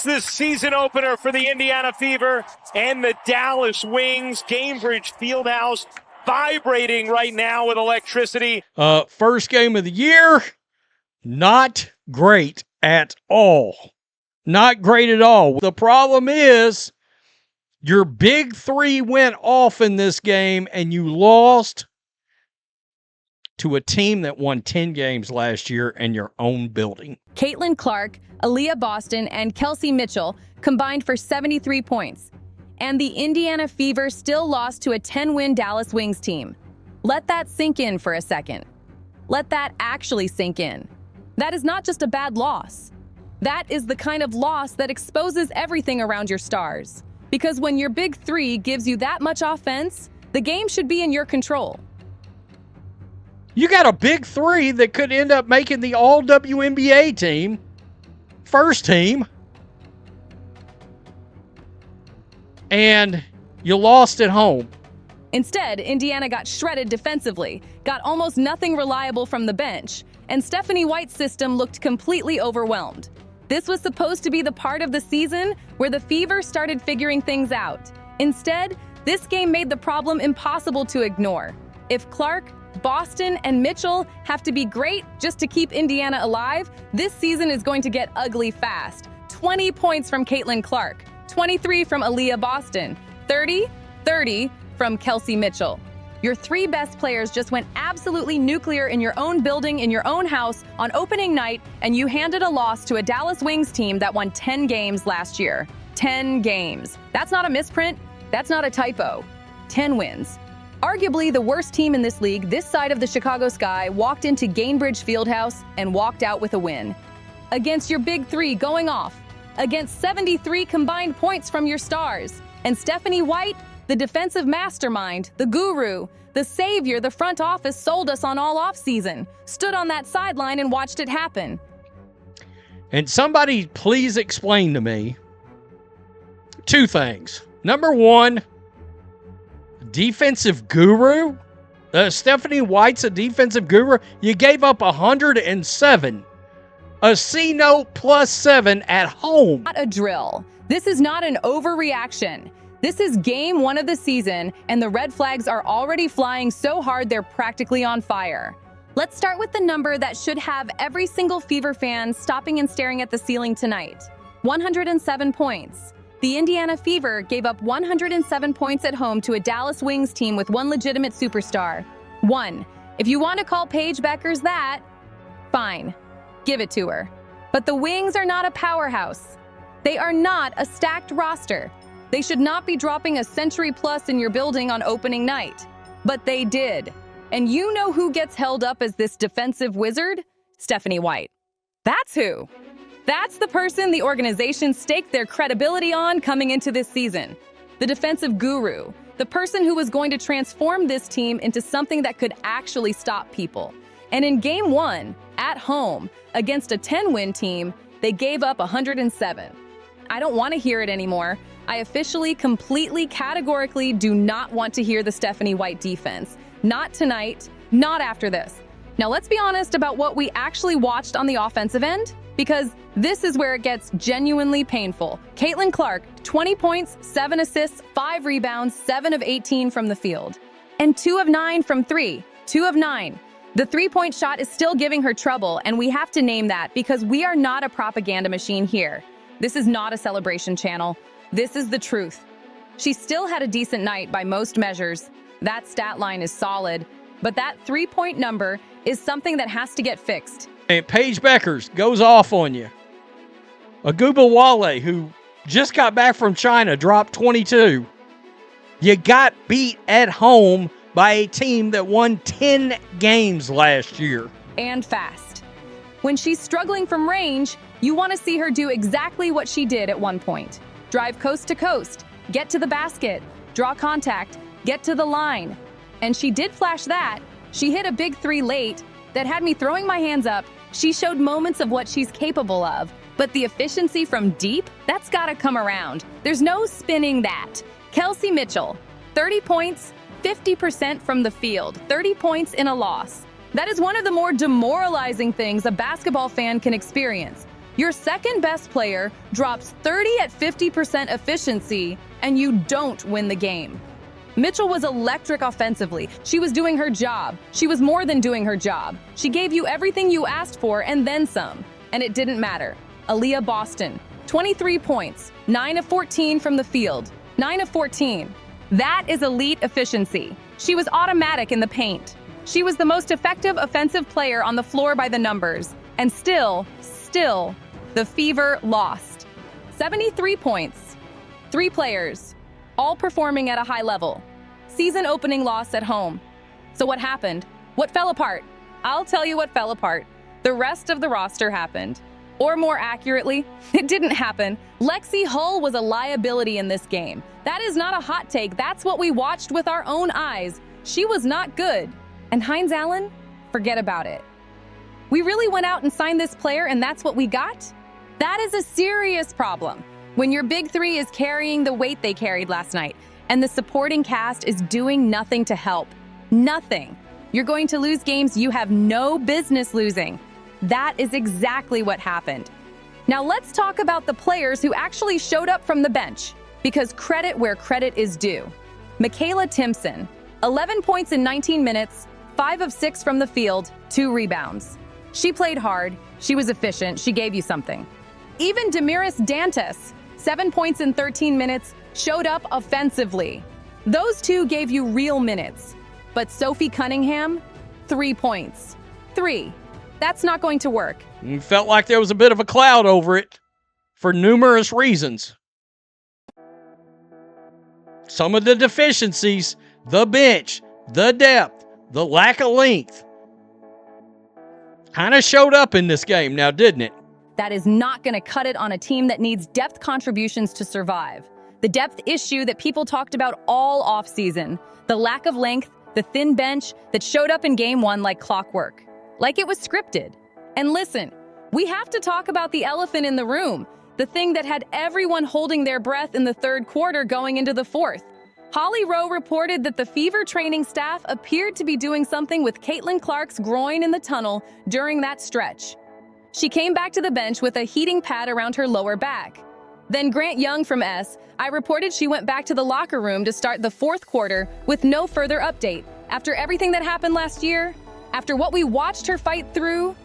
It's the season opener for the Indiana Fever and the Dallas Wings. Gainbridge Fieldhouse vibrating right now with electricity. First game of the year, not great at all. Not great at all. The problem is your big three went off in this game and you lost to a team that won 10 games last year in your own building. Caitlin Clark, Aliyah Boston, and Kelsey Mitchell combined for 73 points. And the Indiana Fever still lost to a 10-win Dallas Wings team. Let that sink in for a second. Let that actually sink in. That is not just a bad loss. That is the kind of loss that exposes everything around your stars. Because when your big three gives you that much offense, the game should be in your control. You got a big three that could end up making the all WNBA team, first team, and you lost at home. Instead, Indiana got shredded defensively, got almost nothing reliable from the bench, and Stephanie White's system looked completely overwhelmed. This was supposed to be the part of the season where the Fever started figuring things out. Instead, this game made the problem impossible to ignore. If Clark, Boston, and Mitchell have to be great just to keep Indiana alive, this season is going to get ugly fast. 20 points from Caitlin Clark, 23 from Aliyah Boston, 30 from Kelsey Mitchell. Your three best players just went absolutely nuclear in your own building, in your own house, on opening night, and you handed a loss to a Dallas Wings team that won 10 games last year. 10 games. That's not a misprint. That's not a typo. 10 wins. Arguably the worst team in this league, this side of the Chicago sky, walked into Gainbridge Fieldhouse and walked out with a win. Against your big three going off. Against 73 combined points from your stars. And Stephanie White, the defensive mastermind, the guru, the savior the front office sold us on all offseason, stood on that sideline and watched it happen. And somebody please explain to me two things. Number one, defensive guru? Stephanie White's a defensive guru? You gave up 107. A C note +7 at home. Not a drill. This is not an overreaction. This is game one of the season, and the red flags are already flying so hard they're practically on fire. Let's start with the number that should have every single Fever fan stopping and staring at the ceiling tonight. 107 points. The Indiana Fever gave up 107 points at home to a Dallas Wings team with one legitimate superstar. One. If you want to call Paige Beckers that, fine. Give it to her. But the Wings are not a powerhouse. They are not a stacked roster. They should not be dropping a century plus in your building on opening night. But they did. And you know who gets held up as this defensive wizard? Stephanie White. That's who. That's the person the organization staked their credibility on coming into this season. The defensive guru. The person who was going to transform this team into something that could actually stop people. And in game one, at home, against a 10-win team, they gave up 107. I don't want to hear it anymore. I officially, completely, categorically do not want to hear the Stephanie White defense. Not tonight, not after this. Now let's be honest about what we actually watched on the offensive end, because this is where it gets genuinely painful. Caitlin Clark, 20 points, 7 assists, 5 rebounds, 7 of 18 from the field. And 2 of 9 from 3. 2 of 9. The three-point shot is still giving her trouble, and we have to name that because we are not a propaganda machine here. This is not a celebration channel. This is the truth. She still had a decent night by most measures. That stat line is solid, but that three-point number is something that has to get fixed. And Paige Beckers goes off on you. Aguba Wale, who just got back from China, dropped 22. You got beat at home by a team that won 10 games last year. And fast. When she's struggling from range, you want to see her do exactly what she did at one point. Drive coast to coast, get to the basket, draw contact, get to the line. And she did flash that. She hit a big three late that had me throwing my hands up. She showed moments of what she's capable of. But the efficiency from deep, that's gotta come around. There's no spinning that. Kelsey Mitchell, 30 points, 50% from the field, 30 points in a loss. That is one of the more demoralizing things a basketball fan can experience. Your second best player drops 30 at 50% efficiency, and you don't win the game. Mitchell was electric offensively. She was doing her job. She was more than doing her job. She gave you everything you asked for and then some. And it didn't matter. Aliyah Boston, 23 points, 9 of 14 from the field. 9 of 14. That is elite efficiency. She was automatic in the paint. She was the most effective offensive player on the floor by the numbers. And still, the Fever lost. 73 points. 3 players, all performing at a high level. Season opening loss at home. So what happened? What fell apart? I'll tell you what fell apart. The rest of the roster happened. Or more accurately, it didn't happen. Lexi Hull was a liability in this game. That is not a hot take. That's what we watched with our own eyes. She was not good. And Hines Allen? Forget about it. We really went out and signed this player and that's what we got? That is a serious problem. When your big three is carrying the weight they carried last night and the supporting cast is doing nothing to help. Nothing. You're going to lose games you have no business losing. That is exactly what happened. Now let's talk about the players who actually showed up from the bench, because credit where credit is due. Michaela Timpson, 11 points in 19 minutes, 5 of 6 from the field, 2 rebounds. She played hard, she was efficient, she gave you something. Even Damiris Dantas, 7 points in 13 minutes, showed up offensively. Those two gave you real minutes. But Sophie Cunningham, 3 points. 3. That's not going to work. It felt like there was a bit of a cloud over it for numerous reasons. Some of the deficiencies, the bench, the depth, the lack of length, kind of showed up in this game now, didn't it? That is not going to cut it on a team that needs depth contributions to survive. The depth issue that people talked about all offseason, the lack of length, the thin bench that showed up in game 1 like clockwork, like it was scripted. And listen, we have to talk about the elephant in the room, the thing that had everyone holding their breath in the third quarter going into the fourth. Holly Rowe reported that the Fever training staff appeared to be doing something with Caitlin Clark's groin in the tunnel during that stretch. She came back to the bench with a heating pad around her lower back. Then Grant Young from I reported she went back to the locker room to start the fourth quarter with no further update. After everything that happened last year, after what we watched her fight through,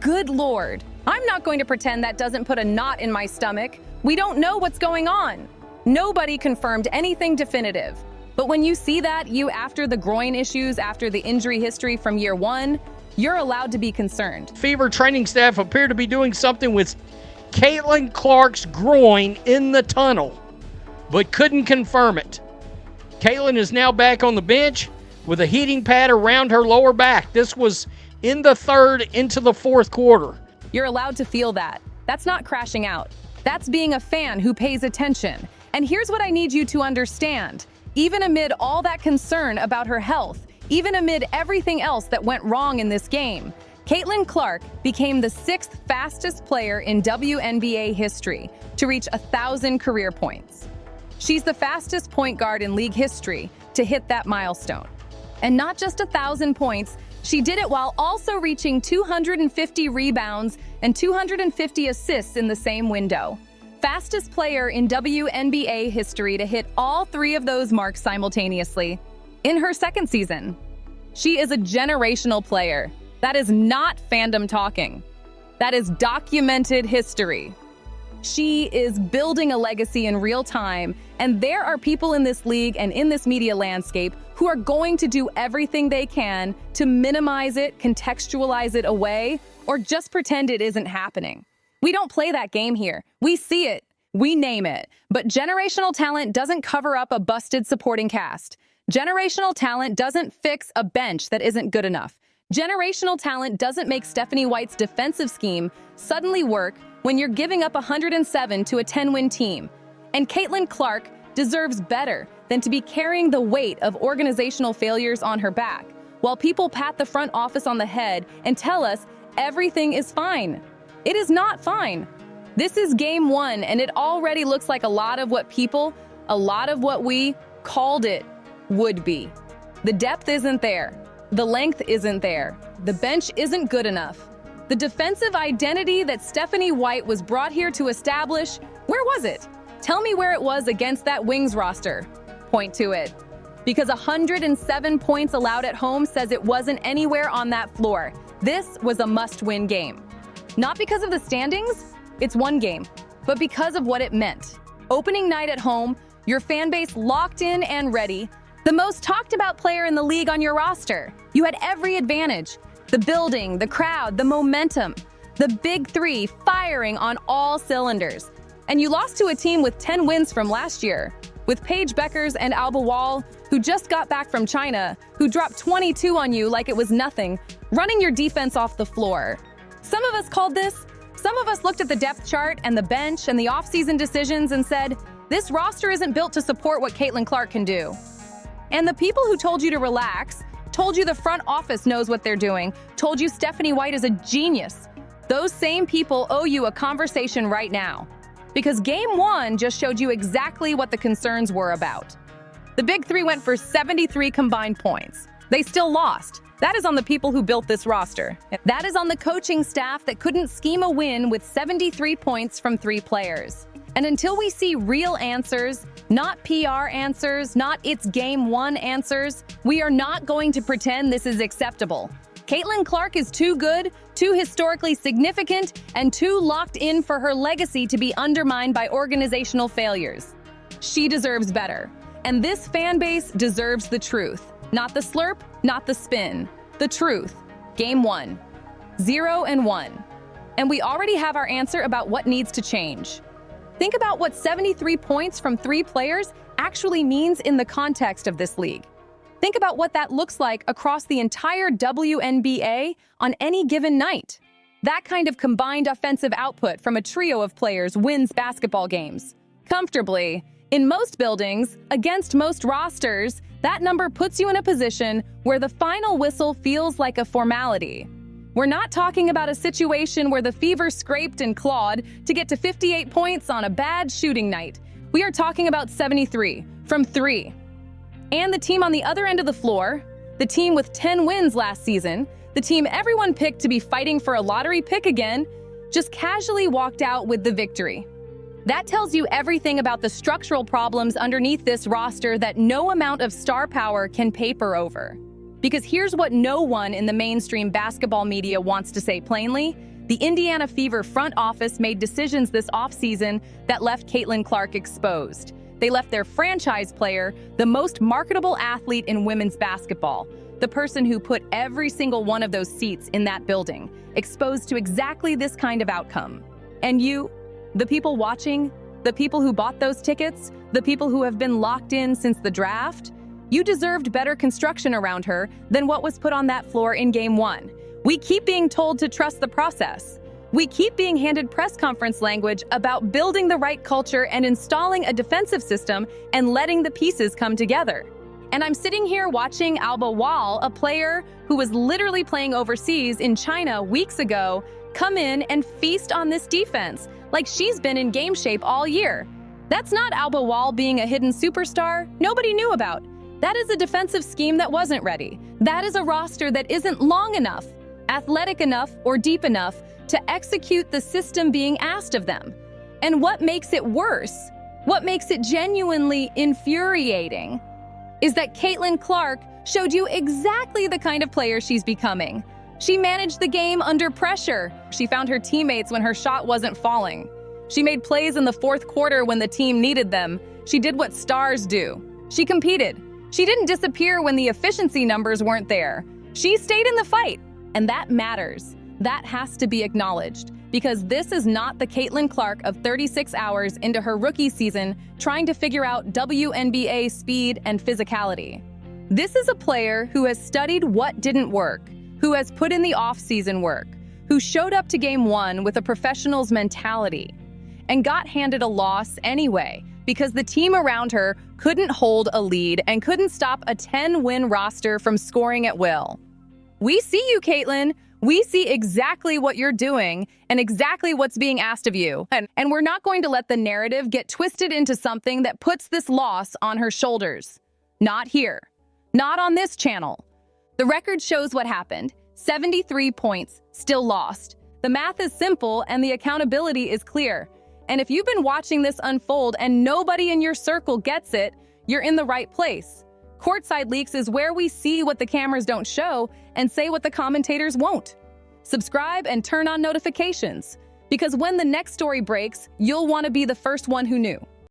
good Lord, I'm not going to pretend that doesn't put a knot in my stomach. We don't know what's going on. Nobody confirmed anything definitive. But when you see that, after the groin issues, after the injury history from year 1, you're allowed to be concerned. Fever training staff appear to be doing something with Caitlin Clark's groin in the tunnel, but couldn't confirm it. Caitlin is now back on the bench with a heating pad around her lower back. This was in the third into the fourth quarter. You're allowed to feel that. That's not crashing out. That's being a fan who pays attention. And here's what I need you to understand. Even amid all that concern about her health, even amid everything else that went wrong in this game, Caitlin Clark became the 6th fastest player in WNBA history to reach 1,000 career points. She's the fastest point guard in league history to hit that milestone. And not just 1,000 points, she did it while also reaching 250 rebounds and 250 assists in the same window. Fastest player in WNBA history to hit all 3 of those marks simultaneously in her second season. She is a generational player. That is not fandom talking. That is documented history. She is building a legacy in real time, and there are people in this league and in this media landscape who are going to do everything they can to minimize it, contextualize it away, or just pretend it isn't happening. We don't play that game here. We see it. We name it. But generational talent doesn't cover up a busted supporting cast. Generational talent doesn't fix a bench that isn't good enough. Generational talent doesn't make Stephanie White's defensive scheme suddenly work when you're giving up 107 to a 10-win team. And Caitlin Clark deserves better than to be carrying the weight of organizational failures on her back, while people pat the front office on the head and tell us everything is fine. It is not fine. This is game 1, and it already looks like a lot of what we called it would be. The depth isn't there. The length isn't there. The bench isn't good enough. The defensive identity that Stephanie White was brought here to establish, where was it? Tell me where it was against that Wings roster. Point to it. Because 107 points allowed at home says it wasn't anywhere on that floor. This was a must-win game. Not because of the standings, it's one game, but because of what it meant. Opening night at home, your fan base locked in and ready. The most talked about player in the league on your roster. You had every advantage. The building, the crowd, the momentum. The big three firing on all cylinders. And you lost to a team with 10 wins from last year, with Paige Beckers and Alba Wall, who just got back from China, who dropped 22 on you like it was nothing, running your defense off the floor. Some of us called this. Some of us looked at the depth chart and the bench and the offseason decisions and said, this roster isn't built to support what Caitlin Clark can do. And the people who told you to relax, told you the front office knows what they're doing, told you Stephanie White is a genius, those same people owe you a conversation right now. Because Game 1 just showed you exactly what the concerns were about. The Big Three went for 73 combined points. They still lost. That is on the people who built this roster. That is on the coaching staff that couldn't scheme a win with 73 points from 3 players. And until we see real answers, not PR answers, not it's Game 1 answers, we are not going to pretend this is acceptable. Caitlin Clark is too good, too historically significant, and too locked in for her legacy to be undermined by organizational failures. She deserves better. And this fan base deserves the truth. Not the slurp, not the spin. The truth. Game 1. 0-1. And we already have our answer about what needs to change. Think about what 73 points from 3 players actually means in the context of this league. Think about what that looks like across the entire WNBA on any given night. That kind of combined offensive output from a trio of players wins basketball games. Comfortably. In most buildings, against most rosters, that number puts you in a position where the final whistle feels like a formality. We're not talking about a situation where the Fever scraped and clawed to get to 58 points on a bad shooting night. We are talking about 73 from 3. And the team on the other end of the floor, the team with 10 wins last season, the team everyone picked to be fighting for a lottery pick again, just casually walked out with the victory. That tells you everything about the structural problems underneath this roster that no amount of star power can paper over. Because here's what no one in the mainstream basketball media wants to say plainly. The Indiana Fever front office made decisions this offseason that left Caitlin Clark exposed. They left their franchise player, the most marketable athlete in women's basketball, the person who put every single one of those seats in that building, exposed to exactly this kind of outcome. And you, the people watching, the people who bought those tickets, the people who have been locked in since the draft, you deserved better construction around her than what was put on that floor in Game 1. We keep being told to trust the process. We keep being handed press conference language about building the right culture and installing a defensive system and letting the pieces come together. And I'm sitting here watching Alba Wall, a player who was literally playing overseas in China weeks ago, come in and feast on this defense like she's been in game shape all year. That's not Alba Wall being a hidden superstar nobody knew about. That is a defensive scheme that wasn't ready. That is a roster that isn't long enough, athletic enough, or deep enough to execute the system being asked of them. And what makes it worse, what makes it genuinely infuriating, is that Caitlin Clark showed you exactly the kind of player she's becoming. She managed the game under pressure. She found her teammates when her shot wasn't falling. She made plays in the fourth quarter when the team needed them. She did what stars do. She competed. She didn't disappear when the efficiency numbers weren't there. She stayed in the fight, and that matters. That has to be acknowledged, because this is not the Caitlin Clark of 36 hours into her rookie season trying to figure out WNBA speed and physicality. This is a player who has studied what didn't work, who has put in the off-season work, who showed up to Game 1 with a professional's mentality, and got handed a loss anyway, because the team around her couldn't hold a lead and couldn't stop a 10-win roster from scoring at will. We see you, Caitlin. We see exactly what you're doing and exactly what's being asked of you. And we're not going to let the narrative get twisted into something that puts this loss on her shoulders. Not here. Not on this channel. The record shows what happened. 73 points, still lost. The math is simple and the accountability is clear. And if you've been watching this unfold and nobody in your circle gets it, you're in the right place. Courtside Leaks is where we see what the cameras don't show and say what the commentators won't. Subscribe and turn on notifications, because when the next story breaks, you'll want to be the first one who knew.